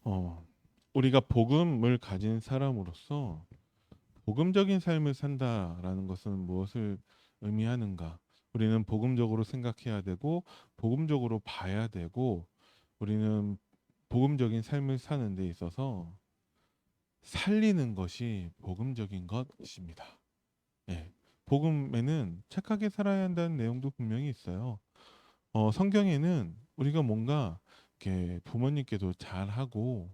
어, 우리가 복음을 가진 사람으로서 복음적인 삶을 산다라는 것은 무엇을 의미하는가? 우리는 복음적으로 생각해야 되고 복음적으로 봐야 되고 우리는 복음적인 삶을 사는 데 있어서 살리는 것이 복음적인 것입니다. 예. 복음에는 착하게 살아야 한다는 내용도 분명히 있어요. 성경에는 우리가 뭔가 이렇게 부모님께도 잘하고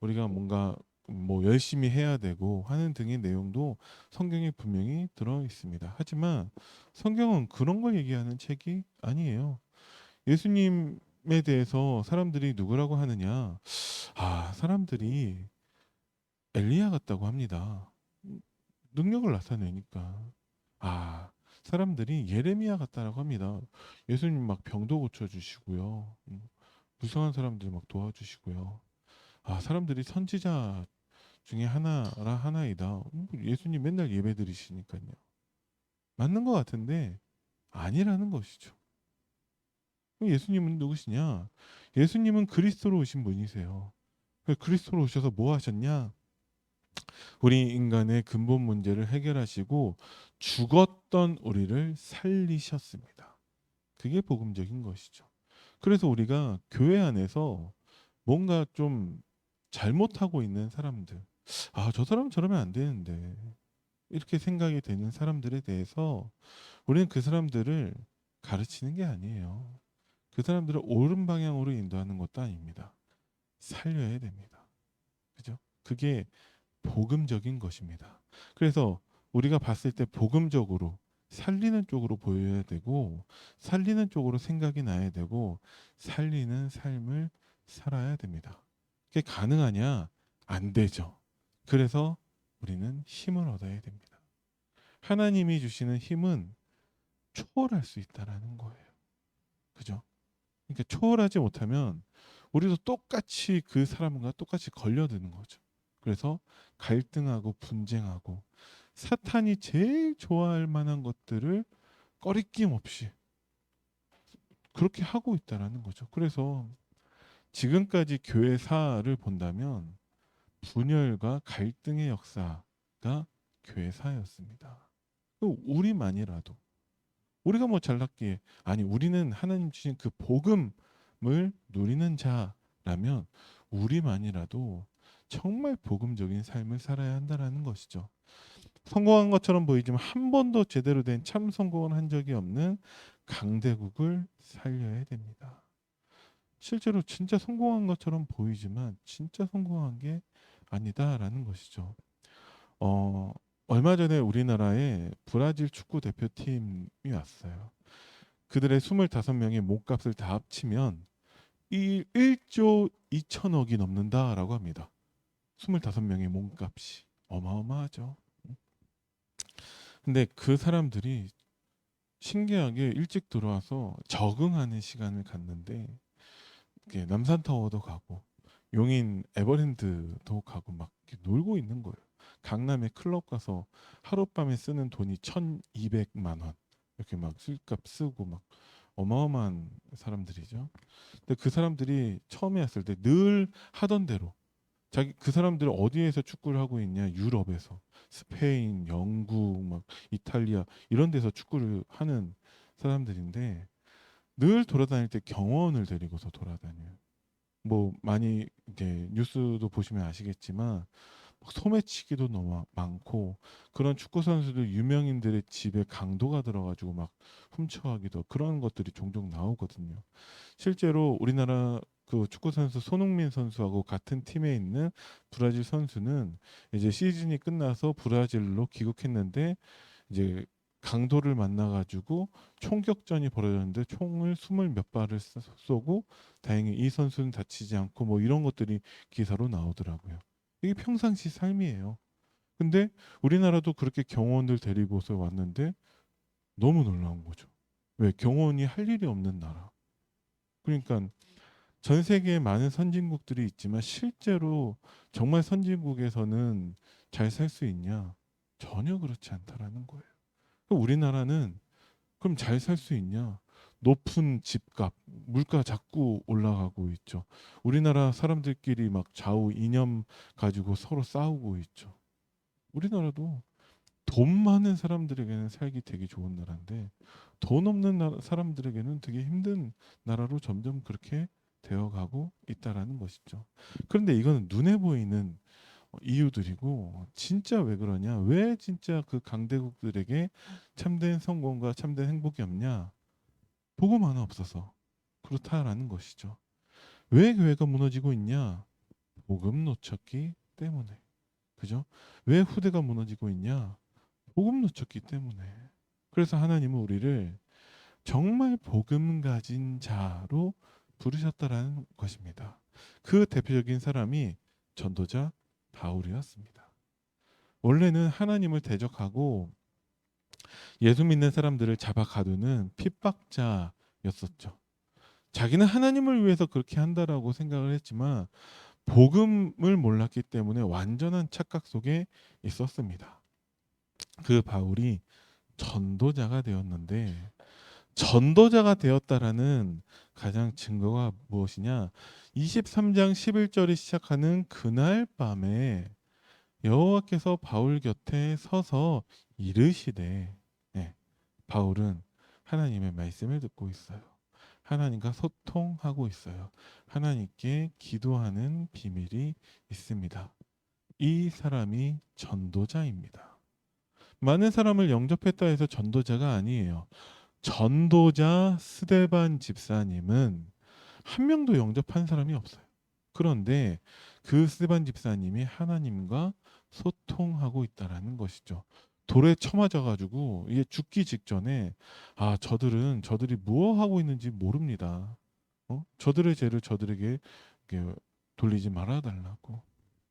우리가 뭔가 뭐 열심히 해야 되고 하는 등의 내용도 성경에 분명히 들어 있습니다. 하지만 성경은 그런 걸 얘기하는 책이 아니에요. 예수님에 대해서 사람들이 누구라고 하느냐? 사람들이 엘리야 같다고 합니다. 능력을 나타내니까. 아, 사람들이 예레미야 같다라고 합니다. 예수님 막 병도 고쳐주시고요. 불쌍한 사람들 막 도와주시고요. 사람들이 선지자 중에 하나라 하나이다. 예수님 맨날 예배 드리시니까요. 맞는 것 같은데 아니라는 것이죠. 그럼 예수님은 누구시냐? 예수님은 그리스도로 오신 분이세요. 그리스도로 오셔서 뭐 하셨냐? 우리 인간의 근본 문제를 해결하시고 죽었던 우리를 살리셨습니다. 그게 복음적인 것이죠. 그래서 우리가 교회 안에서 뭔가 좀 잘못하고 있는 사람들, 저 사람은 저러면 안 되는데 이렇게 생각이 되는 사람들에 대해서 우리는 그 사람들을 가르치는 게 아니에요. 그 사람들을 옳은 방향으로 인도하는 것도 아닙니다. 살려야 됩니다. 그죠? 그게 복음적인 것입니다. 그래서 우리가 봤을 때 복음적으로 살리는 쪽으로 보여야 되고 살리는 쪽으로 생각이 나야 되고 살리는 삶을 살아야 됩니다. 그게 가능하냐? 안 되죠. 그래서 우리는 힘을 얻어야 됩니다. 하나님이 주시는 힘은 초월할 수 있다라는 거예요. 그죠? 그러니까 초월하지 못하면 우리도 똑같이 그 사람과 똑같이 걸려드는 거죠. 그래서 갈등하고 분쟁하고 사탄이 제일 좋아할 만한 것들을 꺼리낌 없이 그렇게 하고 있다라는 거죠. 그래서 지금까지 교회사를 본다면 분열과 갈등의 역사가 교회사였습니다. 우리만이라도 우리가 뭐 잘났기에 아니 우리는 하나님 주신 그 복음을 누리는 자라면 우리만이라도 정말 복음적인 삶을 살아야 한다라는 것이죠. 성공한 것처럼 보이지만 한 번도 제대로 된 참 성공을 한 적이 없는 강대국을 살려야 됩니다. 실제로 진짜 성공한 것처럼 보이지만 진짜 성공한 게 아니다라는 것이죠. 어, 얼마 전에 우리나라에 브라질 축구 대표팀이 왔어요. 그들의 25명의 몸값을 다 합치면 이 1조 2천억이 넘는다라고 합니다. 25명의 몸값이 어마어마하죠. 근데 그 사람들이 신기하게 일찍 들어와서 적응하는 시간을 갖는데 남산타워도 가고 용인 에버랜드도 가고 막 놀고 있는 거예요. 강남에 클럽 가서 하룻밤에 쓰는 돈이 1,200만 원 이렇게 막 술값 쓰고 막 어마어마한 사람들이죠. 근데 그 사람들이 처음에 왔을 때 늘 하던 대로 그 사람들은 어디에서 축구를 하고 있냐? 유럽에서 스페인, 영국, 막 이탈리아 이런 데서 축구를 하는 사람들인데 늘 돌아다닐 때 경호원을 데리고서 돌아다녀요. 뭐 많이 이제 뉴스도 보시면 아시겠지만 소매치기도 너무 많고 그런 축구 선수들 유명인들의 집에 강도가 들어가지고 막 훔쳐가기도 그런 것들이 종종 나오거든요. 실제로 우리나라 그 축구 선수 손흥민 선수하고 같은 팀에 있는 브라질 선수는 이제 시즌이 끝나서 브라질로 귀국했는데 이제 강도를 만나가지고 총격전이 벌어졌는데 총을 20몇 발을 쏘고 다행히 이 선수는 다치지 않고 뭐 이런 것들이 기사로 나오더라고요. 이게 평상시 삶이에요. 근데 우리나라도 그렇게 경호원들 데리고서 왔는데 너무 놀라운 거죠. 왜? 경호원이 할 일이 없는 나라. 그러니까 전 세계에 많은 선진국들이 있지만 실제로 정말 선진국에서는 잘 살 수 있냐? 전혀 그렇지 않다라는 거예요. 그럼 우리나라는 그럼 잘 살 수 있냐? 높은 집값, 물가 자꾸 올라가고 있죠. 우리나라 사람들끼리 막 좌우 이념 가지고 서로 싸우고 있죠. 우리나라도 돈 많은 사람들에게는 살기 되게 좋은 나라인데 돈 없는 사람들에게는 되게 힘든 나라로 점점 그렇게 되어가고 있다라는 것이죠. 그런데 이거는 눈에 보이는 이유들이고 진짜 왜 그러냐? 왜 진짜 그 강대국들에게 참된 성공과 참된 행복이 없냐? 복음 하나 없어서 그렇다라는 것이죠. 왜 교회가 무너지고 있냐? 복음 놓쳤기 때문에. 그죠? 왜 후대가 무너지고 있냐? 복음 놓쳤기 때문에. 그래서 하나님은 우리를 정말 복음 가진 자로 부르셨다라는 것입니다. 그 대표적인 사람이 전도자 바울이었습니다. 원래는 하나님을 대적하고 예수 믿는 사람들을 잡아 가두는 핍박자였었죠. 자기는 하나님을 위해서 그렇게 한다라고 생각을 했지만 복음을 몰랐기 때문에 완전한 착각 속에 있었습니다. 그 바울이 전도자가 되었는데 전도자가 되었다라는 가장 증거가 무엇이냐? 23장 11절이 시작하는 그날 밤에 여호와께서 바울 곁에 서서 이르시되, 네, 바울은 하나님의 말씀을 듣고 있어요. 하나님과 소통하고 있어요. 하나님께 기도하는 비밀이 있습니다. 이 사람이 전도자입니다. 많은 사람을 영접했다 해서 전도자가 아니에요. 전도자 스데반 집사님은 한 명도 영접한 사람이 없어요. 그런데 그 스데반 집사님이 하나님과 소통하고 있다라는 것이죠. 돌에 쳐맞아 가지고 이게 죽기 직전에 저들이 무엇 하고 있는지 모릅니다. 저들의 죄를 저들에게 이렇게 돌리지 말아 달라고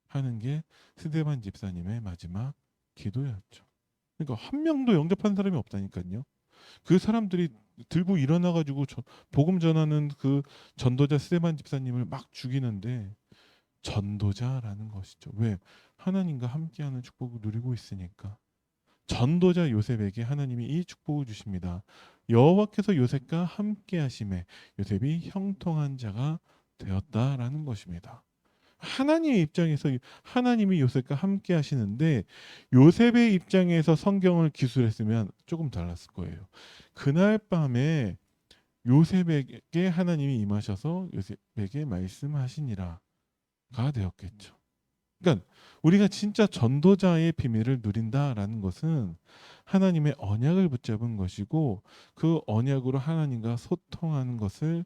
하는 게 스데반 집사님의 마지막 기도였죠. 그러니까 한 명도 영접한 사람이 없다니까요. 그 사람들이 들고 일어나 가지고 복음 전하는 그 전도자 스데반 집사님을 막 죽이는데 전도자라는 것이죠. 왜? 하나님과 함께하는 축복을 누리고 있으니까. 전도자 요셉에게 하나님이 이 축복을 주십니다. 여호와께서 요셉과 함께 하심에 요셉이 형통한 자가 되었다라는 것입니다. 하나님의 입장에서 하나님이 요셉과 함께 하시는데 요셉의 입장에서 성경을 기술했으면 조금 달랐을 거예요. 그날 밤에 요셉에게 하나님이 임하셔서 요셉에게 말씀하시니라가 되었겠죠. 그러니까 우리가 진짜 전도자의 비밀을 누린다라는 것은 하나님의 언약을 붙잡은 것이고 그 언약으로 하나님과 소통하는 것을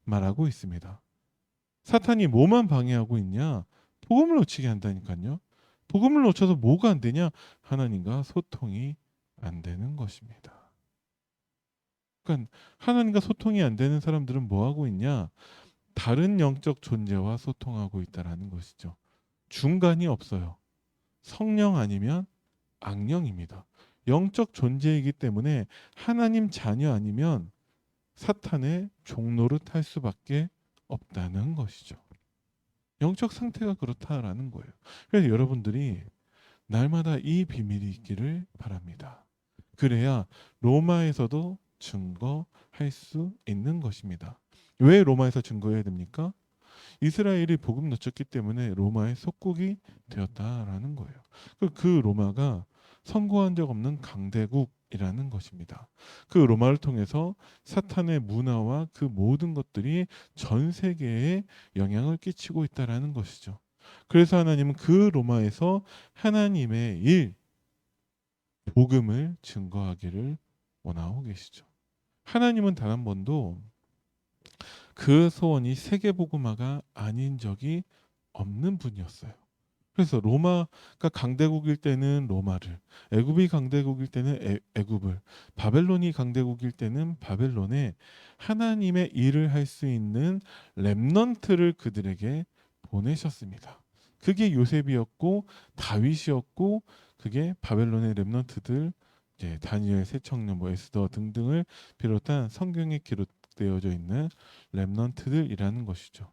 말하고 있습니다. 사탄이 뭐만 방해하고 있냐? 복음을 놓치게 한다니까요. 복음을 놓쳐서 뭐가 안 되냐? 하나님과 소통이 안 되는 것입니다. 그러니까 하나님과 소통이 안 되는 사람들은 뭐 하고 있냐? 다른 영적 존재와 소통하고 있다라는 것이죠. 중간이 없어요. 성령 아니면 악령입니다. 영적 존재이기 때문에 하나님 자녀 아니면 사탄의 종노릇 할 수밖에 없다는 것이죠. 영적 상태가 그렇다라는 거예요. 그래서 여러분들이 날마다 이 비밀이 있기를 바랍니다. 그래야 로마에서도 증거할 수 있는 것입니다. 왜 로마에서 증거해야 됩니까? 이스라엘이 복음 놓쳤기 때문에 로마의 속국이 되었다라는 거예요. 그 로마가 선고한 적 없는 강대국이라는 것입니다. 그 로마를 통해서 사탄의 문화와 그 모든 것들이 전 세계에 영향을 끼치고 있다라는 것이죠. 그래서 하나님은 그 로마에서 하나님의 일, 복음을 증거하기를 원하고 계시죠. 하나님은 단 한 번도 그 소원이 세계복음화가 아닌 적이 없는 분이었어요. 그래서 로마가 강대국일 때는 로마를, 애굽이 강대국일 때는 애굽을, 바벨론이 강대국일 때는 바벨론에 하나님의 일을 할 수 있는 렘넌트를 그들에게 보내셨습니다. 그게 요셉이었고 다윗이었고 그게 바벨론의 렘넌트들, 이제 다니엘, 새 청년, 에스더 등등을 비롯한 성경에 기록되어져 있는 렘넌트들이라는 것이죠.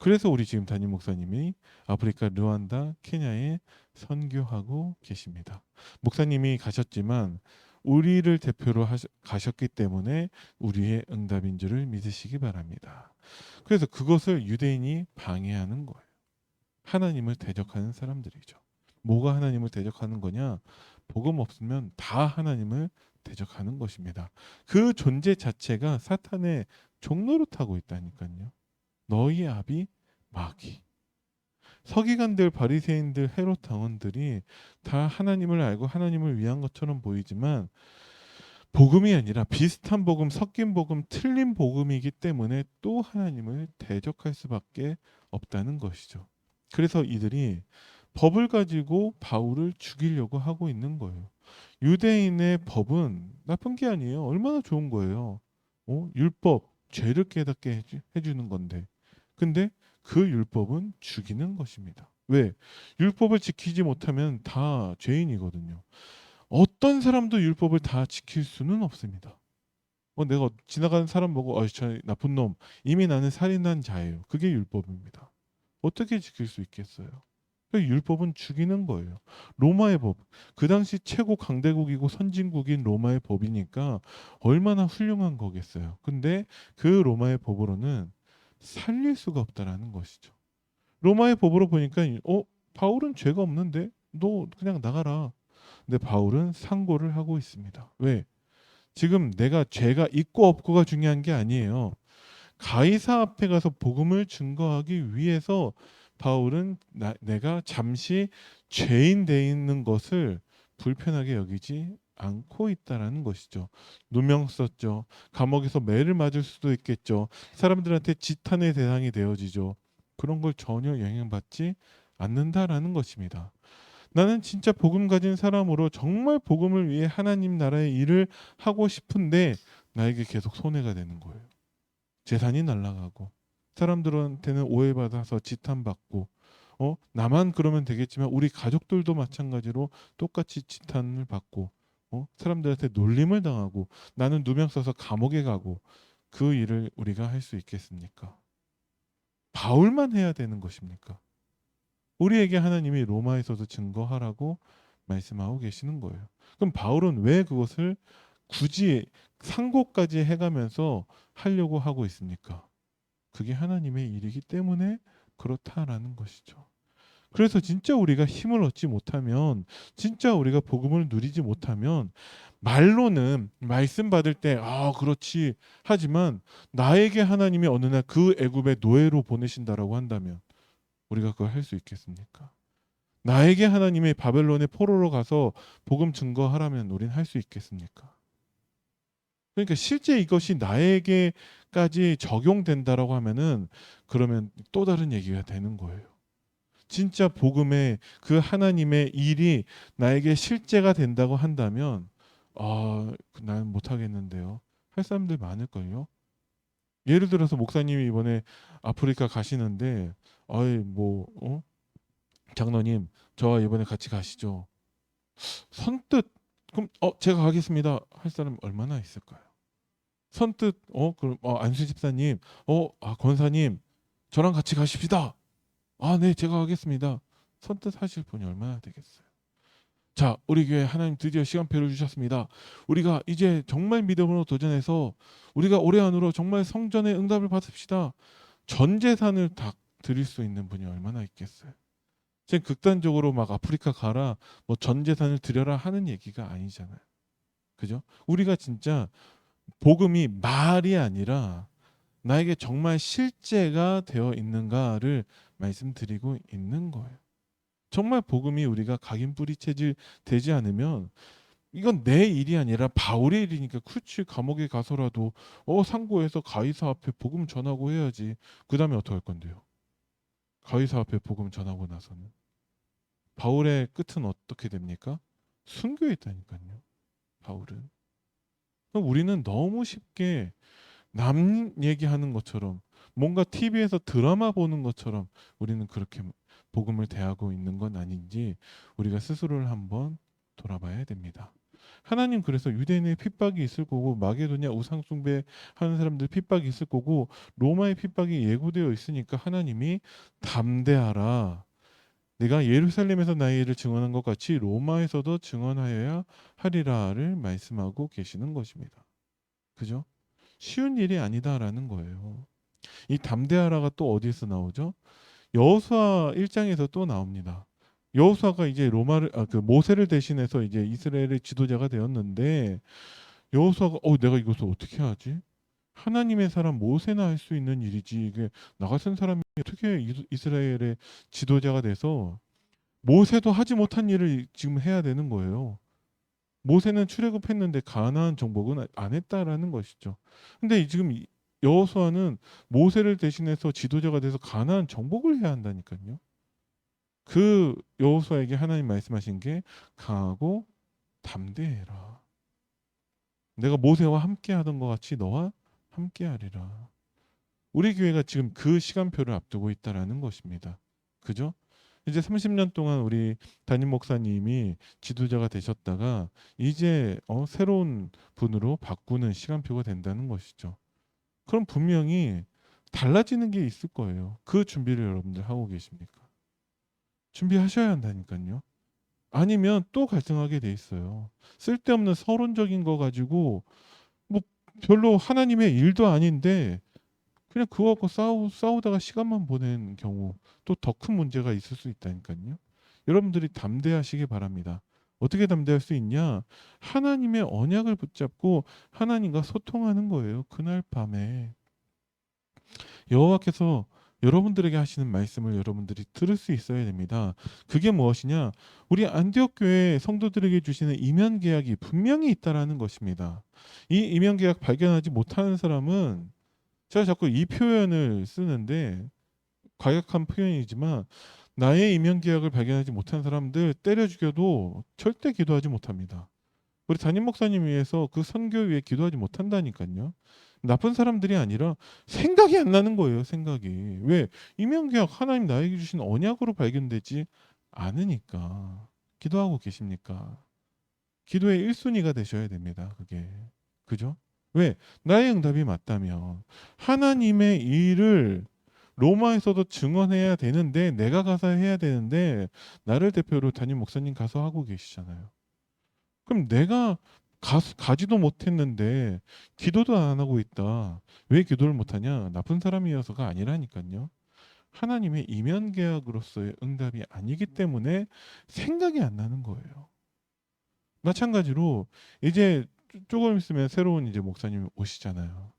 그래서 우리 지금 담임 목사님이 아프리카 르완다, 케냐에 선교하고 계십니다. 목사님이 가셨지만 우리를 대표로 가셨기 때문에 우리의 응답인 줄을 믿으시기 바랍니다. 그래서 그것을 유대인이 방해하는 거예요. 하나님을 대적하는 사람들이죠. 뭐가 하나님을 대적하는 거냐? 복음 없으면 다 하나님을 대적하는 것입니다. 그 존재 자체가 사탄의 종노릇하고 있다니까요. 너희 아비 마귀. 서기관들, 바리새인들, 헤롯 당원들이 다 하나님을 알고 하나님을 위한 것처럼 보이지만 복음이 아니라 비슷한 복음, 섞인 복음, 틀린 복음이기 때문에 또 하나님을 대적할 수밖에 없다는 것이죠. 그래서 이들이 법을 가지고 바울을 죽이려고 하고 있는 거예요. 유대인의 법은 나쁜 게 아니에요. 얼마나 좋은 거예요. 율법, 죄를 깨닫게 해주는 건데. 근데 그 율법은 죽이는 것입니다. 왜? 율법을 지키지 못하면 다 죄인이거든요. 어떤 사람도 율법을 다 지킬 수는 없습니다. 내가 지나가는 사람 보고 저 나쁜 놈, 이미 나는 살인한 자예요. 그게 율법입니다. 어떻게 지킬 수 있겠어요? 율법은 죽이는 거예요. 로마의 법, 그 당시 최고 강대국이고 선진국인 로마의 법이니까 얼마나 훌륭한 거겠어요. 근데 그 로마의 법으로는 살릴 수가 없다라는 것이죠. 로마의 법으로 보니까 바울은 죄가 없는데 너 그냥 나가라. 근데 바울은 상고를 하고 있습니다. 왜? 지금 내가 죄가 있고 없고가 중요한 게 아니에요. 가이사 앞에 가서 복음을 증거하기 위해서 바울은 내가 잠시 죄인 돼 있는 것을 불편하게 여기지 않고 있다라는 것이죠. 누명 썼죠. 감옥에서 매를 맞을 수도 있겠죠. 사람들한테 지탄의 대상이 되어지죠. 그런 걸 전혀 영향받지 않는다라는 것입니다. 나는 진짜 복음 가진 사람으로 정말 복음을 위해 하나님 나라의 일을 하고 싶은데 나에게 계속 손해가 되는 거예요. 재산이 날아가고 사람들한테는 오해받아서 지탄받고 나만 그러면 되겠지만 우리 가족들도 마찬가지로 똑같이 지탄을 받고 사람들한테 놀림을 당하고 나는 누명 써서 감옥에 가고 그 일을 우리가 할 수 있겠습니까? 바울만 해야 되는 것입니까? 우리에게 하나님이 로마에서도 증거하라고 말씀하고 계시는 거예요. 그럼 바울은 왜 그것을 굳이 상고까지 해가면서 하려고 하고 있습니까? 그게 하나님의 일이기 때문에 그렇다라는 것이죠. 그래서 진짜 우리가 힘을 얻지 못하면, 진짜 우리가 복음을 누리지 못하면 말로는 말씀 받을 때 그렇지 하지만 나에게 하나님이 어느 날 그 애굽의 노예로 보내신다라고 한다면 우리가 그걸 할 수 있겠습니까? 나에게 하나님의 바벨론의 포로로 가서 복음 증거하라면 우리는 할 수 있겠습니까? 그러니까 실제 이것이 나에게까지 적용된다라고 하면은 그러면 또 다른 얘기가 되는 거예요. 진짜 복음의 그 하나님의 일이 나에게 실제가 된다고 한다면 나는 못하겠는데요. 할 사람들 많을걸요. 예를 들어서 목사님이 이번에 아프리카 가시는데 장로님 저와 이번에 같이 가시죠. 선뜻 그럼 제가 가겠습니다 할 사람 얼마나 있을까요? 선뜻 그럼 안수 집사님 권사님 저랑 같이 가십시다. 네 제가 가겠습니다. 선뜻 하실 분이 얼마나 되겠어요? 자 우리 교회 하나님 드디어 시간표를 주셨습니다. 우리가 이제 정말 믿음으로 도전해서 우리가 올해 안으로 정말 성전의 응답을 받읍시다. 전 재산을 다 드릴 수 있는 분이 얼마나 있겠어요? 지금 극단적으로 막 아프리카 가라 뭐 전 재산을 드려라 하는 얘기가 아니잖아요. 그죠? 우리가 진짜 복음이 말이 아니라 나에게 정말 실제가 되어 있는가를 말씀드리고 있는 거예요. 정말 복음이 우리가 각인 뿌리 체질 되지 않으면 이건 내 일이 아니라 바울의 일이니까 그치 감옥에 가서라도 상고해서 가이사 앞에 복음 전하고 해야지. 그 다음에 어떻게 할 건데요? 가이사 앞에 복음 전하고 나서는 바울의 끝은 어떻게 됩니까? 순교에 있다니까요. 바울은. 우리는 너무 쉽게 남 얘기하는 것처럼 뭔가 TV에서 드라마 보는 것처럼 우리는 그렇게 복음을 대하고 있는 건 아닌지 우리가 스스로를 한번 돌아봐야 됩니다. 하나님 그래서 유대인의 핍박이 있을 거고 마게도냐 우상 숭배하는 사람들 핍박이 있을 거고 로마의 핍박이 예고되어 있으니까 하나님이 담대하라. 내가 예루살렘에서 나의 일을 증언한 것 같이 로마에서도 증언하여야 하리라를 말씀하고 계시는 것입니다. 그죠? 쉬운 일이 아니다라는 거예요. 이 담대하라가 또 어디에서 나오죠? 여호수아 1장에서 또 나옵니다. 여호수아가 이제 그 모세를 대신해서 이제 이스라엘의 지도자가 되었는데 여호수아가 내가 이것을 어떻게 하지? 하나님의 사람 모세나 할 수 있는 일이지 이게 나 같은 사람이 어떻게 이스라엘의 지도자가 돼서 모세도 하지 못한 일을 지금 해야 되는 거예요. 모세는 출애굽했는데 가나안 정복은 안 했다라는 것이죠. 근데 지금 여호수아는 모세를 대신해서 지도자가 돼서 가나안 정복을 해야 한다니까요. 그 여호수아에게 하나님 말씀하신 게 강하고 담대해라. 내가 모세와 함께 하던 것 같이 너와 함께 하리라. 우리 교회가 지금 그 시간표를 앞두고 있다라는 것입니다. 그죠? 이제 30년 동안 우리 담임 목사님이 지도자가 되셨다가 이제 새로운 분으로 바꾸는 시간표가 된다는 것이죠. 그럼 분명히 달라지는 게 있을 거예요. 그 준비를 여러분들 하고 계십니까? 준비하셔야 한다니까요. 아니면 또 갈등하게 돼 있어요. 쓸데없는 서론적인 거 가지고 뭐 별로 하나님의 일도 아닌데 그냥 그거 갖고 싸우다가 시간만 보낸 경우 또 더 큰 문제가 있을 수 있다니까요. 여러분들이 담대하시기 바랍니다. 어떻게 담대할 수 있냐? 하나님의 언약을 붙잡고 하나님과 소통하는 거예요. 그날 밤에 여호와께서 여러분들에게 하시는 말씀을 여러분들이 들을 수 있어야 됩니다. 그게 무엇이냐? 우리 안디옥 교회 성도들에게 주시는 이면 계약이 분명히 있다라는 것입니다. 이 이면 계약 발견하지 못하는 사람은 제가 자꾸 이 표현을 쓰는데 과격한 표현이지만 나의 이면 계약을 발견하지 못한 사람들 때려 죽여도 절대 기도하지 못합니다. 우리 담임 목사님 위해서 그 선교 위에 기도하지 못한다니까요. 나쁜 사람들이 아니라 생각이 안 나는 거예요. 생각이. 왜? 이면 계약 하나님 나에게 주신 언약으로 발견되지 않으니까. 기도하고 계십니까? 기도의 1순위가 되셔야 됩니다. 그게. 그죠? 왜? 나의 응답이 맞다면 하나님의 일을 로마에서도 증언해야 되는데 내가 가서 해야 되는데 나를 대표로 담임 목사님 가서 하고 계시잖아요. 그럼 내가 가지도 못했는데 기도도 안 하고 있다. 왜 기도를 못하냐? 나쁜 사람이어서가 아니라니까요. 하나님의 이면 계약으로서의 응답이 아니기 때문에 생각이 안 나는 거예요. 마찬가지로 이제 조금 있으면 새로운 이제 목사님이 오시잖아요.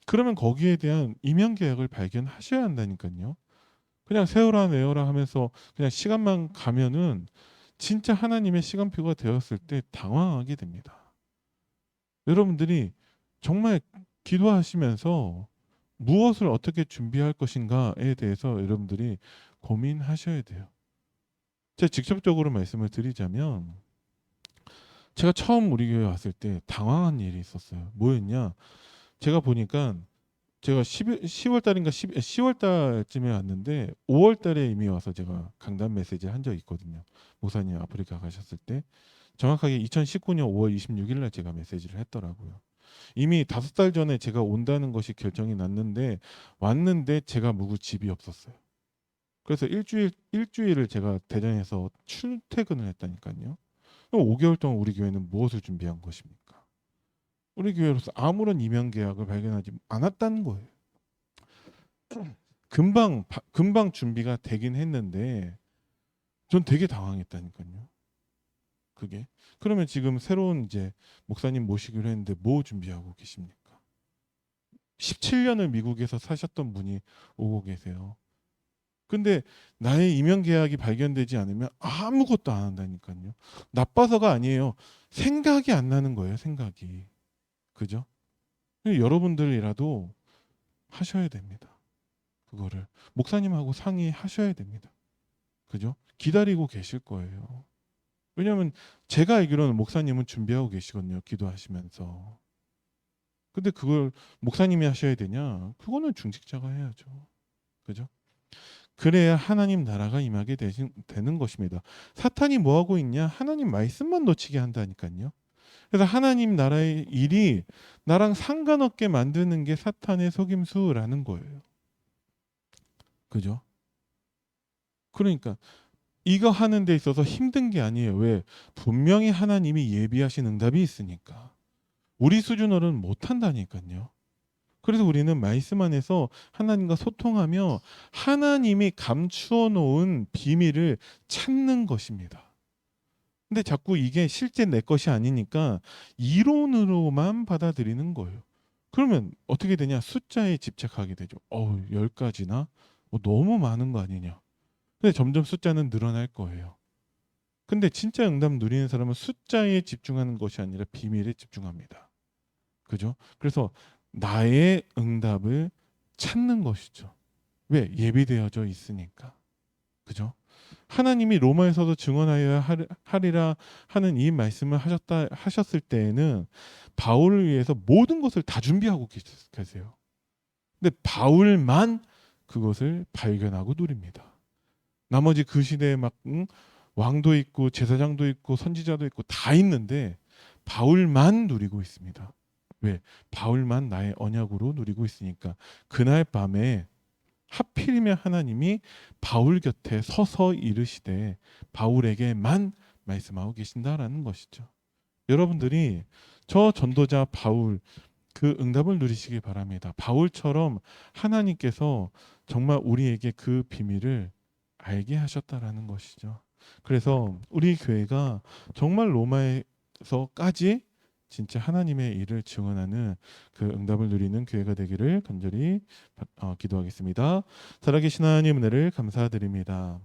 그러면 거기에 대한 이면 계약을 발견하셔야 한다니까요. 그냥 세워라 내어라 하면서 그냥 시간만 가면은 진짜 하나님의 시간표가 되었을 때 당황하게 됩니다. 여러분들이 정말 기도하시면서 무엇을 어떻게 준비할 것인가에 대해서 여러분들이 고민하셔야 돼요. 제가 직접적으로 말씀을 드리자면 제가 처음 우리 교회 왔을 때 당황한 일이 있었어요. 뭐였냐? 제가 보니까 제가 10월 달인가 10월 달쯤에 왔는데 5월 달에 이미 와서 제가 강단 메시지 한 적이 있거든요. 목사님 아프리카 가셨을 때 정확하게 2019년 5월 26일 날 제가 메시지를 했더라고요. 이미 5달 전에 제가 온다는 것이 결정이 났는데 왔는데 제가 묵을 집이 없었어요. 그래서 일주일을 제가 대전에서 출퇴근을 했다니까요. 5개월 동안 우리 교회는 무엇을 준비한 것입니까? 우리 교회로서 아무런 이면 계약을 발견하지 않았다는 거예요. 금방 준비가 되긴 했는데 전 되게 당황했다니까요. 그게. 그러면 지금 새로운 이제 목사님 모시기로 했는데 뭐 준비하고 계십니까? 17년을 미국에서 사셨던 분이 오고 계세요. 근데 나의 이면 계약이 발견되지 않으면 아무것도 안 한다니까요. 나빠서가 아니에요. 생각이 안 나는 거예요, 생각이. 그죠? 여러분들이라도 하셔야 됩니다. 그거를 목사님하고 상의하셔야 됩니다. 그죠? 기다리고 계실 거예요. 왜냐하면 제가 알기로는 목사님은 준비하고 계시거든요. 기도하시면서. 근데 그걸 목사님이 하셔야 되냐? 그거는 중직자가 해야죠. 그죠? 그래야 하나님 나라가 임하게 되는 것입니다. 사탄이 뭐 하고 있냐? 하나님 말씀만 놓치게 한다니까요. 그래서 하나님 나라의 일이 나랑 상관없게 만드는 게 사탄의 속임수라는 거예요. 그죠? 그러니까 이거 하는 데 있어서 힘든 게 아니에요. 왜? 분명히 하나님이 예비하신 응답이 있으니까. 우리 수준으로는 못 한다니까요. 그래서 우리는 말씀 안에서 하나님과 소통하며 하나님이 감추어 놓은 비밀을 찾는 것입니다. 근데 자꾸 이게 실제 내 것이 아니니까 이론으로만 받아들이는 거예요. 그러면 어떻게 되냐? 숫자에 집착하게 되죠. 10가지나? 너무 많은 거 아니냐? 근데 점점 숫자는 늘어날 거예요. 근데 진짜 응답 누리는 사람은 숫자에 집중하는 것이 아니라 비밀에 집중합니다. 그죠? 그래서 나의 응답을 찾는 것이죠. 왜? 예비되어져 있으니까. 그죠? 하나님이 로마에서도 증언하여야 하리라 하는 이 말씀을 하셨을 때에는 바울을 위해서 모든 것을 다 준비하고 계세요. 근데 바울만 그것을 발견하고 누립니다. 나머지 그 시대에 막 왕도 있고 제사장도 있고 선지자도 있고 다 있는데 바울만 누리고 있습니다. 왜? 바울만 나의 언약으로 누리고 있으니까. 그날 밤에 하필이면 하나님이 바울 곁에 서서 이르시되 바울에게만 말씀하고 계신다라는 것이죠. 여러분들이 저 전도자 바울 그 응답을 누리시기 바랍니다. 바울처럼 하나님께서 정말 우리에게 그 비밀을 알게 하셨다라는 것이죠. 그래서 우리 교회가 정말 로마에서까지 진짜 하나님의 일을 증언하는 그 응답을 누리는 교회가 되기를 간절히 기도하겠습니다. 살아계신 하나님 은혜를 감사드립니다.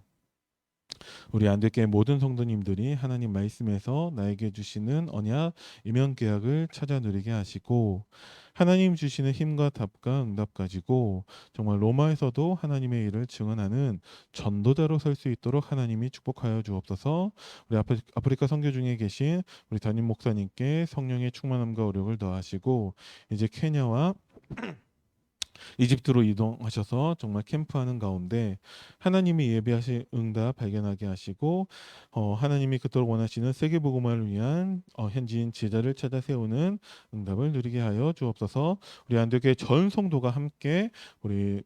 우리 안되게 모든 성도님들이 하나님 말씀에서 나에게 주시는 언약 이면 계약을 찾아 누리게 하시고 하나님 주시는 힘과 답과 응답 가지고 정말 로마에서도 하나님의 일을 증언하는 전도자로 설 수 있도록 하나님이 축복하여 주옵소서. 우리 아프리카 선교 중에 계신 우리 담임 목사님께 성령의 충만함과 오력을 더하시고 이제 케냐와 이집트로 이동하셔서 정말 캠프하는 가운데 하나님이 예비하신 응답 발견하게 하시고 하나님이 그토록 원하시는 세계복음화를 위한 현지인 제자를 찾아 세우는 응답을 누리게 하여 주옵소서. 우리 안되게 전 성도가 함께 우리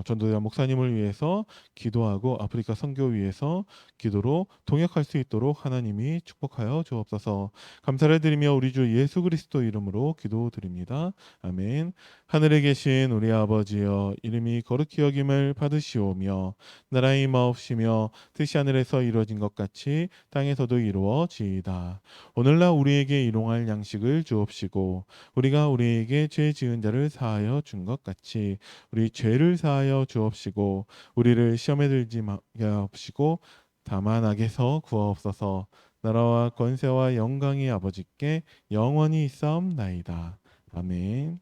전도자 목사님을 위해서 기도하고 아프리카 선교 위해서 기도로 동역할 수 있도록 하나님이 축복하여 주옵소서. 감사를 드리며 우리 주 예수 그리스도 이름으로 기도드립니다. 아멘. 하늘에 계신 우리 아버지여 이름이 거룩히 여김을 받으시오며 나라의 마옵시며 뜻이 하늘에서 이루어진 것 같이 땅에서도 이루어지이다. 오늘날 우리에게 일용할 양식을 주옵시고 우리가 우리에게 죄 지은 자를 사하여 준 것 같이 우리 죄를 사하여 주옵시고 우리를 시험에 들지 마게 하옵시고 다만 악에서 구하옵소서. 나라와 권세와 영광이 아버지께 영원히 있사옵나이다. 아멘.